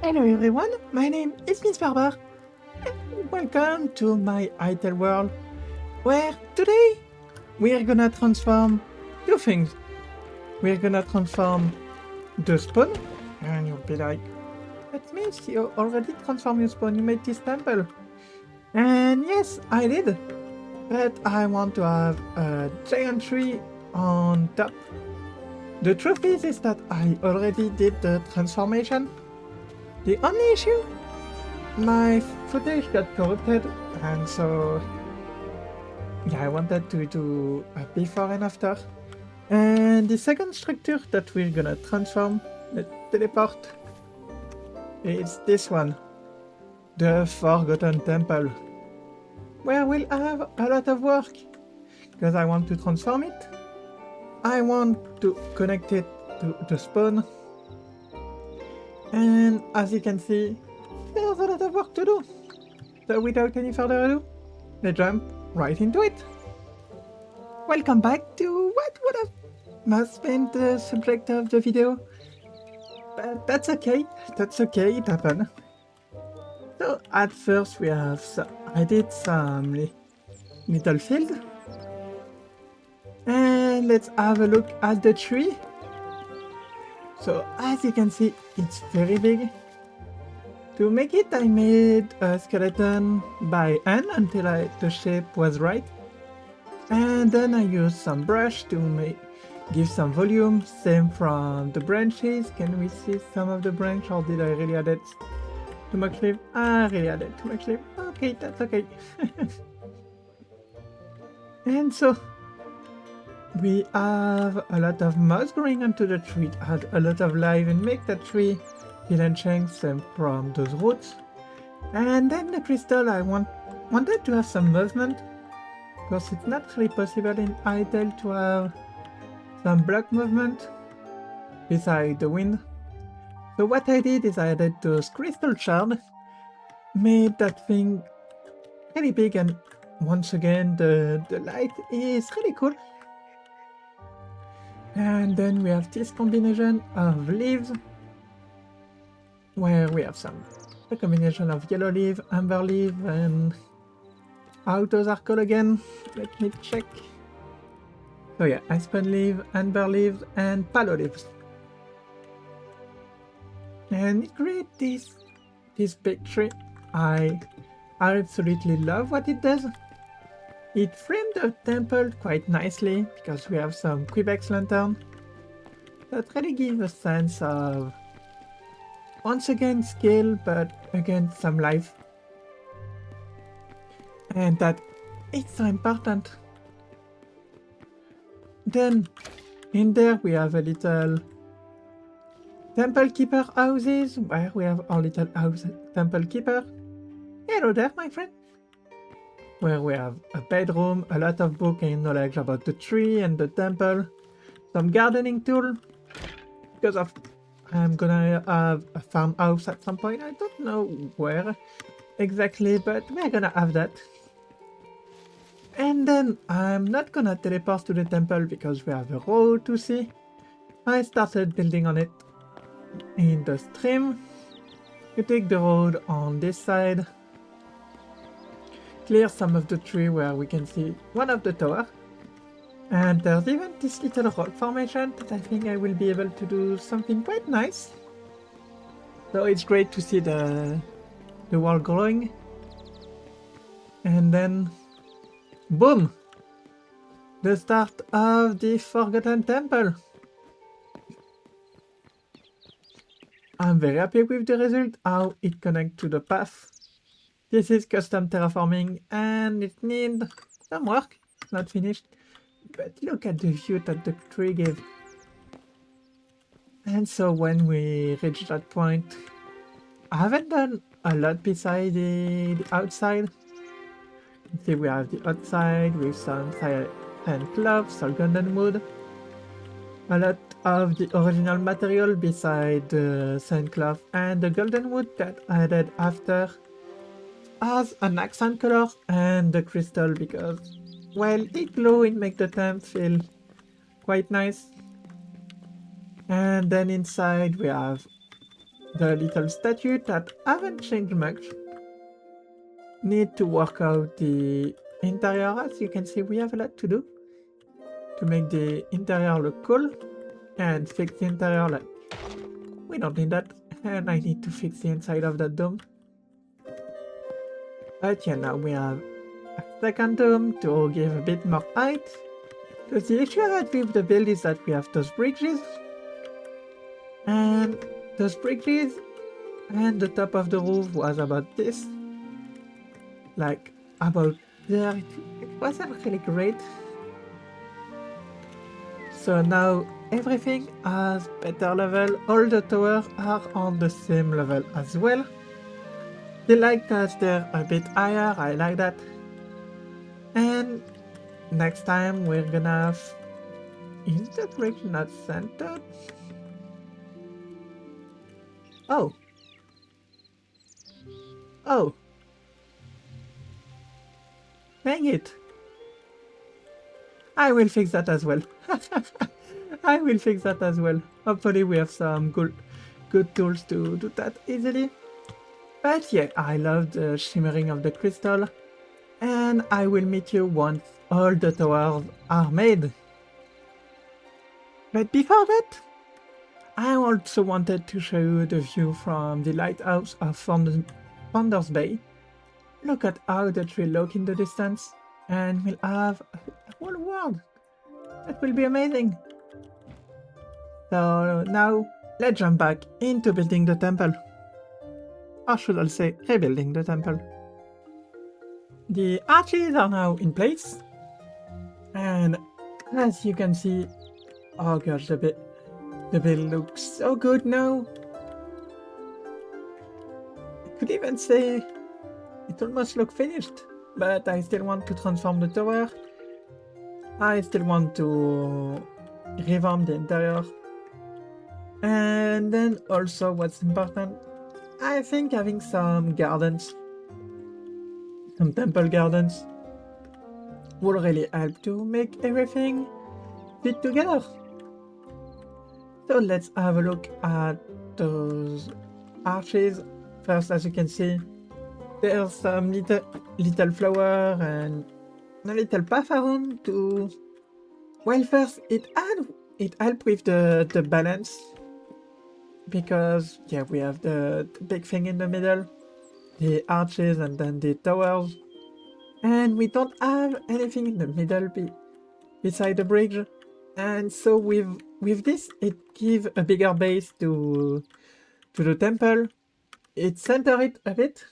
Hello everyone, my name is Miss Barber, and welcome to my HYTALE world, where today we're gonna transform two things. We're gonna transform the spawn, and you'll be like, that means you already transformed your spawn, you made this temple. And yes, I did, but I want to have a giant tree on top. The truth is that I already did the transformation. The only issue, my footage got corrupted, and so yeah, I wanted to do a before and after. And the second structure that we're gonna transform, the teleport, is this one, the Forgotten Temple, where we'll have a lot of work, because I want to transform it, I want to connect it to the spawn, and as you can see, there's a lot of work to do. So without any further ado, let's jump right into it. Welcome back to what would have must been the subject of the video. But that's okay, it happened. So at first I did some little field. And let's have a look at the tree. So as you can see, it's very big. To make it, I made a skeleton by hand until the shape was right. And then I used some brush to give some volume, same from the branches. Can we see some of the branch, or did I really add it too much leaf? I really added too much leaf. Okay, that's okay. And so we have a lot of moss growing onto the tree. It had a lot of life and make the tree feel enchant, same from those roots. And then the crystal, I wanted to have some movement, because it's not really possible in HYTALE to have some block movement beside the wind. So what I did is I added those crystal shards, made that thing really big, and once again the light is really cool. And then we have this combination of leaves, where we have a combination of yellow leaf, amber leaf, and how those are called again? Let me check. So yeah, aspen leaf, amber leaves, and palo leaves. And it creates this big tree. I absolutely love what it does. It framed the temple quite nicely, because we have some Quebec lantern that really gives a sense of, once again, skill, but again some life. And that is so important. Then in there we have a little temple keeper houses, where we have our little house temple keeper. Hello there, my friend. Where we have a bedroom, a lot of book and knowledge about the tree and the temple, some gardening tool, because I'm gonna have a farmhouse at some point. I don't know where exactly, but we're gonna have that. And then I'm not gonna teleport to the temple because we have a road to see. I started building on it in the stream. You take the road on this side, clear some of the tree where we can see one of the tower. And there's even this little rock formation that I think I will be able to do something quite nice. So it's great to see the wall growing. And then, boom! The start of the Forgotten Temple. I'm very happy with the result, how it connects to the path. This is custom terraforming and it needs some work. It's not finished. But look at the view that the tree gave. And so when we reach that point, I haven't done a lot beside the outside. You see, we have the outside with some and cloth, some golden wood. A lot of the original material beside the sandcloth and the golden wood that I added after as an accent color, and the crystal, because while it glow, it makes the temp feel quite nice. And then inside we have the little statue that haven't changed much. Need to work out the interior. As you can see, we have a lot to do to make the interior look cool and fix the interior. Like, we don't need that, and I need to fix the inside of that dome. But yeah, now we have a second dome to give a bit more height. Because the issue I had with the build is that we have those bridges, and those bridges and the top of the roof was about this, like about there. It wasn't really great. So now everything has better level. All the towers are on the same level as well. They like that they're a bit higher. I like that. And next time we're gonna have... Is the bridge not centered? Oh. Oh. Dang it. I will fix that as well. I will fix that as well. Hopefully we have some good tools to do that easily. But yeah, I love the shimmering of the crystal. And I will meet you once all the towers are made. But before that, I also wanted to show you the view from the lighthouse of Founders Bay. Look at how the tree looks in the distance, and we'll have a whole world. That will be amazing. So now, let's jump back into building the temple. Or should I say, rebuilding the temple. The arches are now in place, and as you can see, oh gosh, the build looks so good now. I could even say it almost looks finished, but I still want to transform the tower. I still want to revamp the interior. And then also what's important, I think having some gardens, some temple gardens, will really help to make everything fit together. So let's have a look at those arches. First, as you can see, there's some little flower and a little path around to... Well, first, it helped with the balance. Because, yeah, we have the big thing in the middle, the arches and then the towers. And we don't have anything in the middle beside the bridge. And so with this, it gives a bigger base to the temple. It centers it a bit.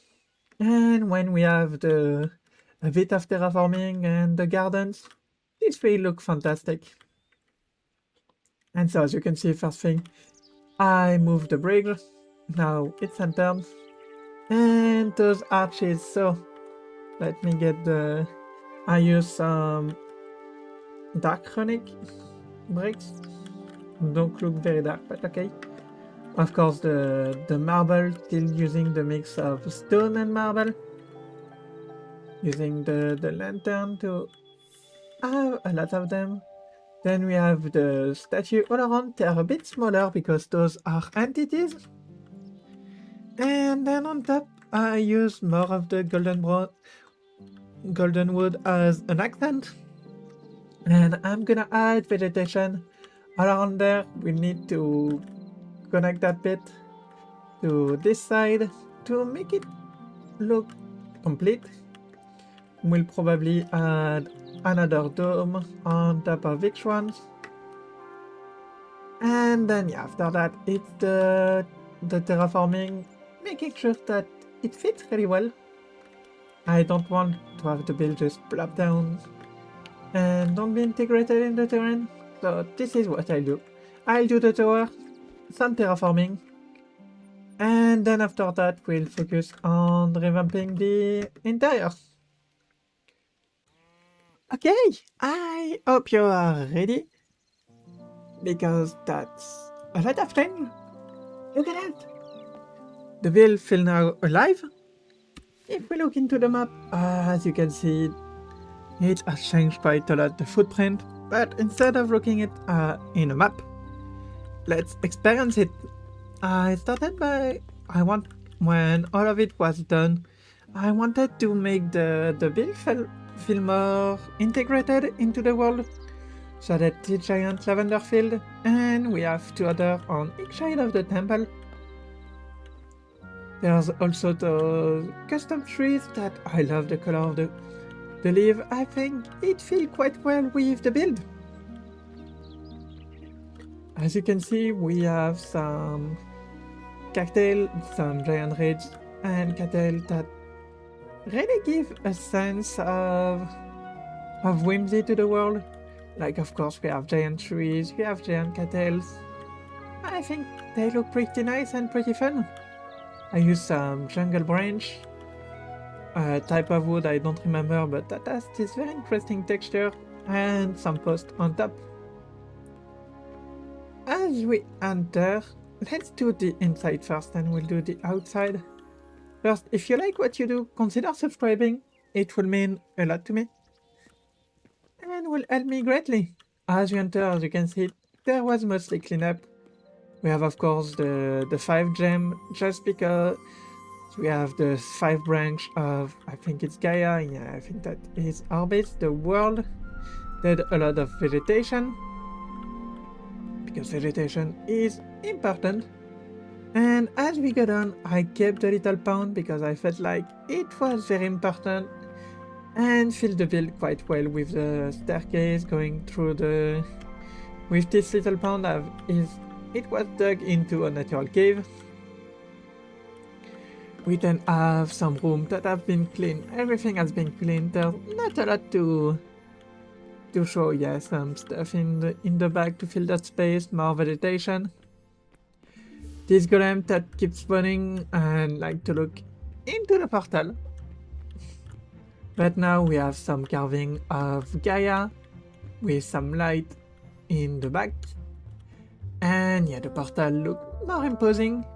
And when we have a bit of terraforming and the gardens, this will look fantastic. And so as you can see, first thing, I moved the bridge. Now it's centered. And those arches, so let me get I use some dark runic bricks. Don't look very dark, but okay. Of course, the marble, still using the mix of stone and marble. Using the lantern to have a lot of them. Then we have the statue all around. They are a bit smaller because those are entities. And then on top, I use more of the golden wood as an accent. And I'm gonna add vegetation all around there. We need to connect that bit to this side to make it look complete. We'll probably add another dome on top of each one. And then yeah, after that it's the terraforming, making sure that it fits really well. I don't want to have the build just plop down and don't be integrated in the terrain. So this is what I'll do. I'll do the tower, some terraforming, and then after that we'll focus on revamping the interior. Okay, I hope you are ready, because that's a lot of time. Look at that! The build feels now alive. If we look into the map, as you can see, it has changed quite a lot the footprint, but instead of looking it in a map, let's experience it. I started by when all of it was done, I wanted to make the build feel more integrated into the world. So that the giant lavender field, and we have two other on each side of the temple. There's also the custom trees that I love the color of the leaf. I think it feels quite well with the build. As you can see, we have some cactail, some giant reeds, and cattail that really give a sense of whimsy to the world. Like, of course, we have giant trees, we have giant cattails. I think they look pretty nice and pretty fun. I used some jungle branch, a type of wood I don't remember, but that has this very interesting texture, and some post on top. As we enter, let's do the inside first and we'll do the outside. First, if you like what you do, consider subscribing. It will mean a lot to me and will help me greatly. As you enter, as you can see, there was mostly cleanup. We have, of course, the 5 gem, just because we have the 5 branch of, I think it's Gaia, yeah, I think that is Orbit, the world. Did a lot of vegetation, because vegetation is important. And as we got on, I kept the little pond because I felt like it was very important, and filled the build quite well with the staircase going through the... With this little pond, it was dug into a natural cave. We then have some rooms that have been cleaned. Everything has been cleaned. There's not a lot to show. Yeah, some stuff in the back to fill that space, more vegetation. This golem that keeps running and like to look into the portal. But now we have some carving of Gaia with some light in the back. And yeah, the portal look more imposing.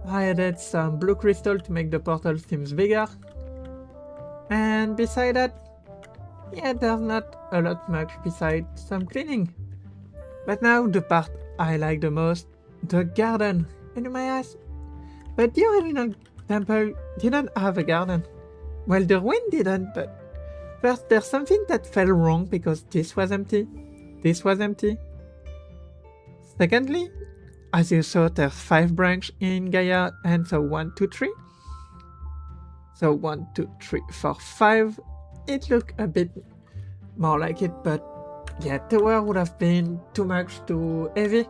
I added some blue crystal to make the portal seems bigger. And beside that, yeah, there's not a lot much besides some cleaning. But now the part I like the most, the garden. And you may ask, but the original temple didn't have a garden. Well, the ruin didn't, but first there's something that fell wrong because this was empty. This was empty. Secondly, as you saw, there's 5 branches in Gaia, and so 1, 2, 3. So 1, 2, 3, 4, 5. It looked a bit more like it, but yeah, tower would have been too much too heavy.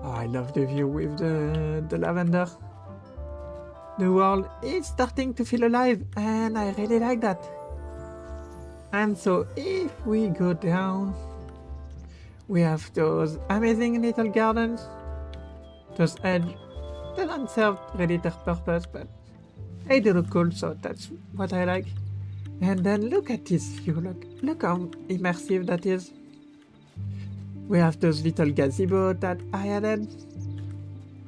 Oh, I love the view with the lavender. The world is starting to feel alive, and I really like that. And so if we go down, we have those amazing little gardens. Those edges, they don't serve really their purpose, but they do look cool, so that's what I like. And then look at this view, look how immersive that is. We have those little gazebo that I added.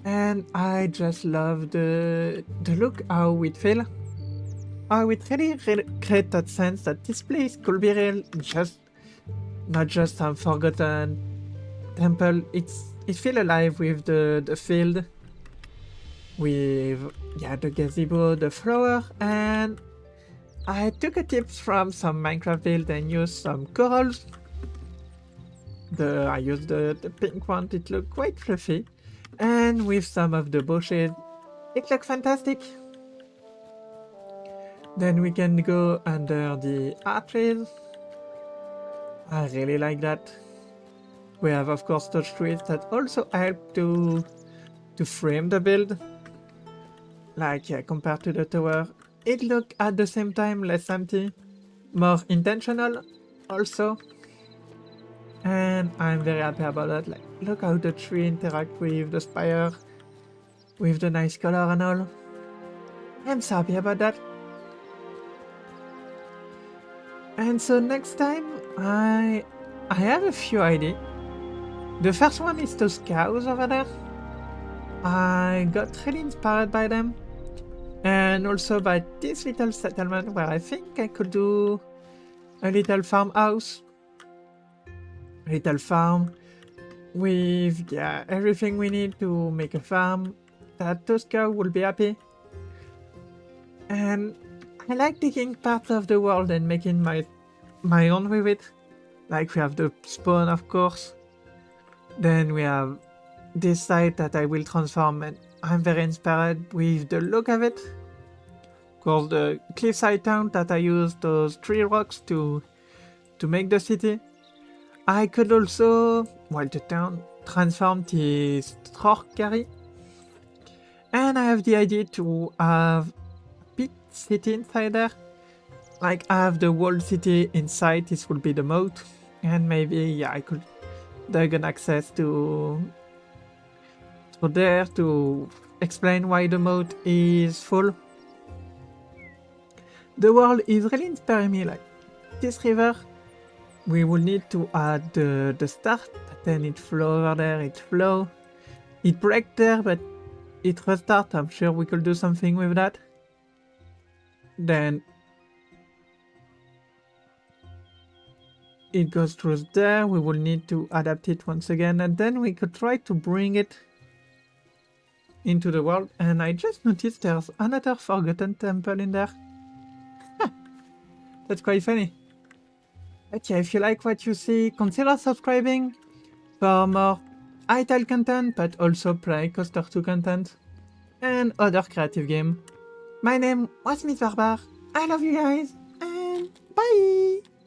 And I just love the look, how it feels. How it really creates that sense that this place could be real, not just some forgotten temple. It feels alive with the field, with the gazebo, the flower, and I took a tip from some Minecraft build and used some corals. I used the pink one, it looked quite fluffy, and with some of the bushes, it looked fantastic. Then we can go under the arches. I really like that. We have, of course, touch trees that also help to frame the build. Like, yeah, compared to the tower, it look at the same time less empty, more intentional also. And I'm very happy about that. Like, look how the tree interact with the spire, with the nice color and all. I'm so happy about that. And so next time, I have a few ideas. The first one is those cows over there. I got really inspired by them. And also by this little settlement where I think I could do a little farmhouse. Little farm. with everything we need to make a farm that Tosca will be happy. And I like taking parts of the world and making my own with it. Like we have the spawn, of course. Then we have this site that I will transform, and I'm very inspired with the look of it. Of course, the cliffside town that I used those 3 rocks to make the city. I could also, while the town, transform the Storkari. And I have the idea to have a big city inside there. Like I have the whole city inside, this will be the moat. And maybe, I could dig an access to there to explain why the moat is full. The world is really inspiring me, like this river. We will need to add the start, but then it flow over there, it flow. It break there, but it restart. I'm sure we could do something with that. Then it goes through there, we will need to adapt it once again, and then we could try to bring it into the world. And I just noticed there's another forgotten temple in there. That's quite funny. But if you like what you see, consider subscribing for more HYTALE content, but also Play Coaster 2 content and other creative game. My name was Miss Barbar. I love you guys, and bye!